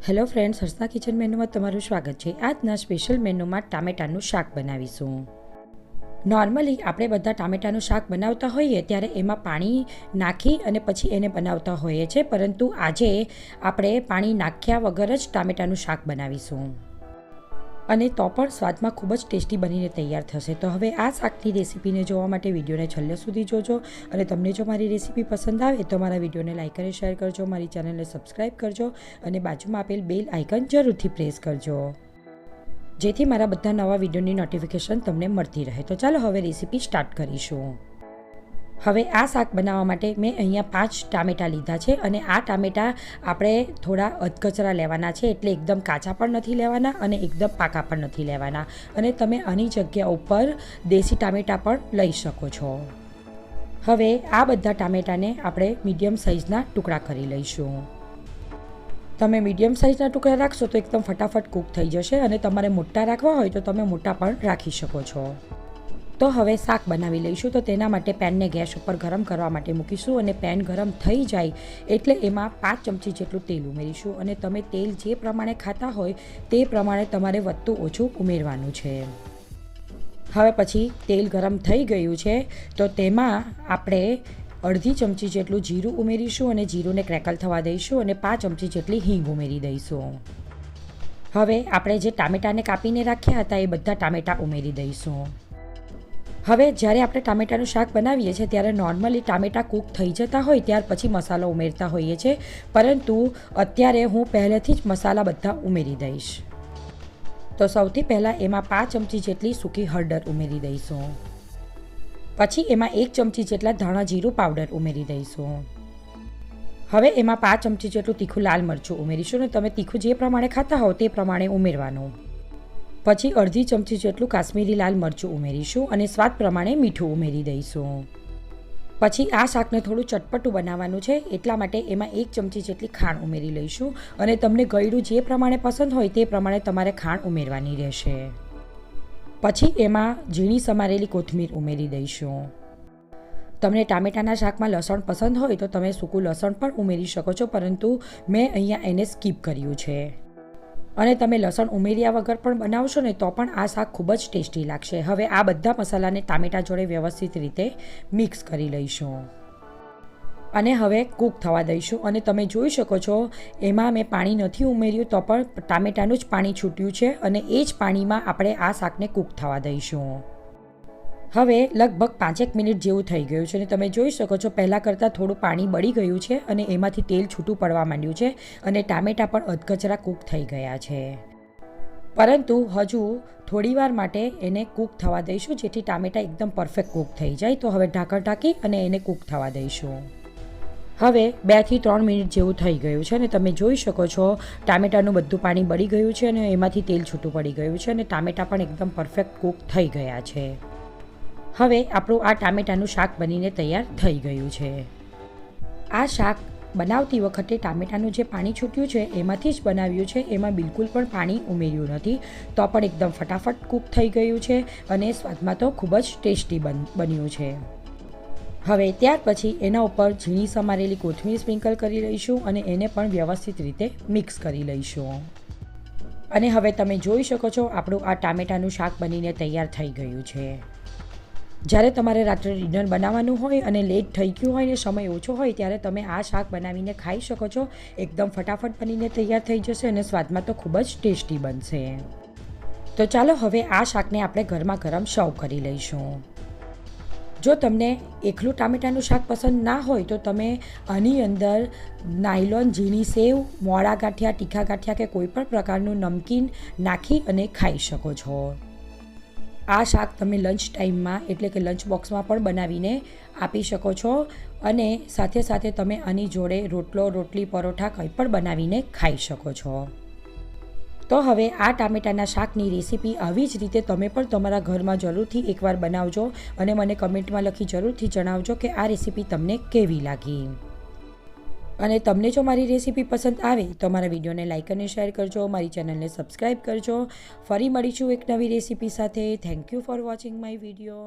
Hello friends, હર્ષના kitchen મેનુમાં તમારું સ્વાગત છે। આજના સ્પેશિયલ મેનુમાં ટામેટાનું શાક બનાવીશું। નોર્મલી આપણે બધા ટામેટાનું શાક બનાવતા હોઈએ ત્યારે એમાં પાણી નાખી અને પછી એને બનાવતા હોઈએ છીએ, પરંતુ આજે આપણે પાણી નાખ્યા વગર જ ટામેટાનું શાક બનાવીશું અને તો પણ સ્વાદમાં ખૂબ જ ટેસ્ટી બનીને તૈયાર થશે। તો હવે આ શાકની રેસીપીને જોવા માટે વિડીયોને છેલ્લે સુધી જોજો અને તમને જો મારી રેસીપી પસંદ આવે તો મારા વિડીયોને લાઇક અને શેર કરજો, મારી ચેનલને સબસ્ક્રાઈબ કરજો અને બાજુમાં આપેલ બેલ આઇકન જરૂરથી પ્રેસ કરજો, જેથી મારા બધા નવા વિડીયોની નોટિફિકેશન તમને મળતી રહે। તો ચાલો હવે રેસીપી સ્ટાર્ટ કરીશું। હવે આ શાક બનાવવા માટે મેં અહીંયા 5 ટામેટાં લીધા છે અને આ ટામેટાં આપણે થોડા અધકચરા લેવાના છે, એટલે એકદમ કાચા પણ નથી લેવાના અને એકદમ પાકા પણ નથી લેવાના, અને તમે આની જગ્યા ઉપર દેશી ટામેટાં પણ લઈ શકો છો। હવે આ બધા ટામેટાને આપણે મીડિયમ સાઇઝના ટુકડા કરી લઈશું। તમે મીડિયમ સાઇઝના ટુકડા રાખશો તો એકદમ ફટાફટ કૂક થઈ જશે, અને તમારે મોટા રાખવા હોય તો તમે મોટા પણ રાખી શકો છો। તો હવે શાક બનાવી લઈશું। તો તેના માટે પેનને ગેસ ઉપર ગરમ કરવા માટે મૂકીશું અને પેન ગરમ થઈ જાય એટલે એમાં 5 ચમચી જેટલું તેલ ઉમેરીશું, અને તમે તેલ જે પ્રમાણે ખાતા હોય તે પ્રમાણે તમારે વધતું ઓછું ઉમેરવાનું છે। હવે પછી તેલ ગરમ થઈ ગયું છે તો તેમાં આપણે અડધી ચમચી જેટલું જીરું ઉમેરીશું અને જીરુંને ક્રેકલ થવા દઈશું અને 5 ચમચી જેટલી હિંગ ઉમેરી દઈશું। હવે આપણે જે ટામેટાને કાપીને રાખ્યા હતા એ બધા ટામેટાં ઉમેરી દઈશું। હવે જ્યારે આપણે ટામેટાનું શાક બનાવીએ છીએ ત્યારે નોર્મલી ટામેટાં કૂક થઈ જતા હોય ત્યાર પછી મસાલો ઉમેરતા હોઈએ છીએ, પરંતુ અત્યારે હું પહેલેથી જ મસાલા બધા ઉમેરી દઈશ। તો સૌથી પહેલાં એમાં 5 ચમચી જેટલી સૂકી હળદર ઉમેરી દઈશું, પછી એમાં 1 ચમચી જેટલા ધાણા જીરું પાવડર ઉમેરી દઈશું। હવે એમાં 5 ચમચી જેટલું તીખું લાલ મરચું ઉમેરીશું, અને તમે તીખું જે પ્રમાણે ખાતા હો તે પ્રમાણે ઉમેરવાનું। પછી અડધી ચમચી જેટલું કાશ્મીરી લાલ મરચું ઉમેરીશું અને સ્વાદ પ્રમાણે મીઠું ઉમેરી દઈશું। પછી આ શાકને થોડું ચટપટું બનાવવાનું છે એટલા માટે એમાં 1 ચમચી જેટલી ખાંડ ઉમેરી લઈશું, અને તમને ગળ્યું જે પ્રમાણે પસંદ હોય તે પ્રમાણે તમારે ખાંડ ઉમેરવાની રહેશે। પછી એમાં ઝીણી સમારેલી કોથમીર ઉમેરી દઈશું। તમને ટામેટાના શાકમાં લસણ પસંદ હોય તો તમે સૂકું લસણ પણ ઉમેરી શકો છો, પરંતુ મેં અહીંયા એને સ્કીપ કર્યું છે। અને તમે લસણ ઉમેર્યા વગર પણ બનાવશો ને તો પણ આ શાક ખૂબ જ ટેસ્ટી લાગશે। હવે આ બધા મસાલાને ટામેટાં જોડે વ્યવસ્થિત રીતે મિક્સ કરી લઈશું અને હવે કૂક થવા દઈશું। અને તમે જોઈ શકો છો એમાં મેં પાણી નથી ઉમેર્યું તો પણ ટામેટાનું જ પાણી છૂટ્યું છે, અને એ જ પાણીમાં આપણે આ શાકને કૂક થવા દઈશું। હવે લગભગ 5 મિનિટ જેવું થઈ ગયું છે અને તમે જોઈ શકો છો પહેલાં કરતાં થોડું પાણી બળી ગયું છે અને એમાંથી તેલ છૂટું પડવા માંડ્યું છે, અને ટામેટાં પણ અધકચરા કૂક થઈ ગયા છે, પરંતુ હજુ થોડીવાર માટે એને કૂક થવા દઈશું જેથી ટામેટાં એકદમ પરફેક્ટ કૂક થઈ જાય। તો હવે ઢાંકણ ઢાંકી અને એને કૂક થવા દઈશું। હવે 2 થી 3 મિનિટ જેવું થઈ ગયું છે અને તમે જોઈ શકો છો ટામેટાનું બધું પાણી બળી ગયું છે અને એમાંથી તેલ છૂટું પડી ગયું છે અને ટામેટાં પણ એકદમ પરફેક્ટ કૂક થઈ ગયા છે। હવે આપણું આ ટામેટાનું શાક બનીને તૈયાર થઈ ગયું છે। આ શાક બનાવતી વખતે ટામેટાનું જે પાણી છૂટ્યું છે એમાંથી જ બનાવ્યું છે, એમાં બિલકુલ પણ પાણી ઉમેર્યું નથી, તો પણ એકદમ ફટાફટ કૂક થઈ ગયું છે અને સ્વાદમાં તો ખૂબ જ ટેસ્ટી બન્યું છે। હવે ત્યાર પછી એના ઉપર ઝીણી સમારેલી કોથમીર સ્પ્રિંકલ કરી લઈશું અને એને પણ વ્યવસ્થિત રીતે મિક્સ કરી લઈશું। અને હવે તમે જોઈ શકો છો આપણું આ ટામેટાનું શાક બનીને તૈયાર થઈ ગયું છે। જ્યારે તમારે રાત્રે ડિનર બનાવવાનું હોય અને લેટ થઈ ગયું હોય ને સમય ઓછો હોય ત્યારે તમે આ શાક બનાવીને ખાઈ શકો છો। એકદમ ફટાફટ બનીને તૈયાર થઈ જશે અને સ્વાદમાં તો ખૂબ જ ટેસ્ટી બનશે। તો ચાલો હવે આ શાકને આપણે ગરમા ગરમ સર્વ કરી લઈશું। જો તમને એકલું ટામેટાનું શાક પસંદ ના હોય તો તમે આની અંદર નાયલોન ઝીણી સેવ, મોળા ગાંઠિયા, તીખા ગાંઠિયા કે કોઈ પણ પ્રકારનું નમકીન નાખી અને ખાઈ શકો છો। આ શાક તમે લંચ ટાઈમમાં એટલે કે લંચ બોક્સમાં પણ બનાવીને આપી શકો છો, અને સાથે સાથે તમે આની જોડે રોટલો, રોટલી, પરોઠા કંઈ પણ બનાવીને ખાઈ શકો છો। તો હવે આ ટામેટાના શાકની રેસીપી આવી જ રીતે તમે પણ તમારા ઘરમાં જરૂરથી એકવાર બનાવજો અને મને કમેન્ટમાં લખી જરૂરથી જણાવજો કે આ રેસીપી તમને કેવી લાગી। અને તમને જો મારી રેસીપી પસંદ આવે તો મારા વિડીયોને લાઇક અને શેર કરજો, મારી ચેનલને સબસ્ક્રાઈબ કરજો। ફરી મળીશું એક નવી રેસીપી સાથે। Thank you for watching my video.